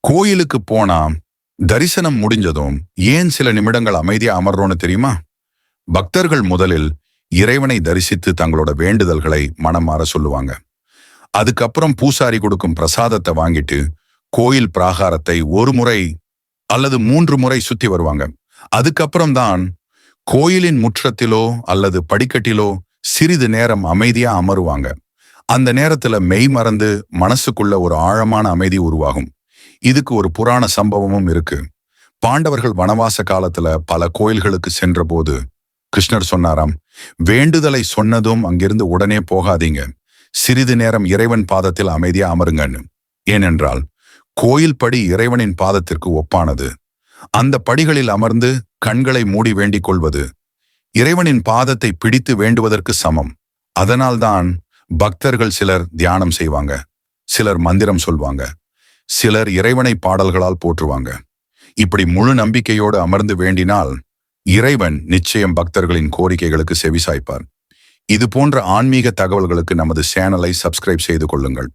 கோயிலுக்கு போனா தரிசனம் முடிஞ்சதும் ஏன் சில நிமிடங்கள் அமைதியா அமர்றோன்னு தெரியுமா? பக்தர்கள் முதலில் இறைவனை தரிசித்து தங்களோட வேண்டுதல்களை மனம் மாற சொல்லுவாங்க. அதுக்கப்புறம் பூசாரி கொடுக்கும் பிரசாதத்தை வாங்கிட்டு கோயில் பிராகாரத்தை ஒரு முறை அல்லது 3 முறை சுத்தி வருவாங்க. அதுக்கப்புறம் தான் கோயிலின் முற்றத்திலோ அல்லது படிக்கட்டிலோ சிறிது நேரம் அமைதியா அமருவாங்க. அந்த நேரத்துல மெய் மறந்து மனசுக்குள்ள ஒரு ஆழமான அமைதி உருவாகும். இதுக்கு ஒரு புராண சம்பவமும் இருக்கு. பாண்டவர்கள் வனவாச காலத்துல பல கோயில்களுக்கு சென்ற போது கிருஷ்ணர் சொன்னாராம், வேண்டுதலை சொன்னதும் அங்கிருந்து உடனே போகாதீங்க, சிறிது நேரம் இறைவன் பாதத்தில் அமைதியா அமருங்கன்னு. ஏனென்றால் கோயில் படி இறைவனின் பாதத்திற்கு ஒப்பானது. அந்த படிகளில் அமர்ந்து கண்களை மூடி வேண்டிக் கொள்வது இறைவனின் பாதத்தை பிடித்து வேண்டுவதற்கு சமம். அதனால்தான் பக்தர்கள் சிலர் தியானம் செய்வாங்க, சிலர் மந்திரம் சொல்வாங்க, சிலர் இறைவனை பாடல்களால் போற்றுவாங்க. இப்படி முழு நம்பிக்கையோடு அமர்ந்து வேண்டினால் இறைவன் நிச்சயம் பக்தர்களின் கோரிக்கைகளுக்கு செவிசாய்ப்பார். இது போன்ற ஆன்மீக தகவல்களுக்கு நமது சேனலை சப்ஸ்கிரைப் செய்து கொள்ளுங்கள்.